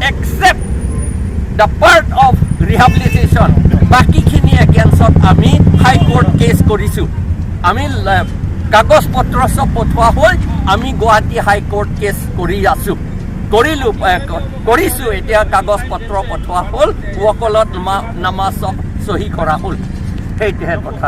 Except the part of rehabilitation, বাকিখিনি এগেইনষ্টত আমি high court cash কৰিছোঁ। আমি কাগজ পত্ৰ চব পঠোৱা হ'ল, আমি গুৱাহাটী হাইকোৰ্ট কেছ কৰি আছোঁ, কৰিছোঁ। এতিয়া কাগজ পত্ৰ পঠোৱা হ'ল, ৱকলত নামা চব চহী কৰা হ'ল। সেইটোহে কথা।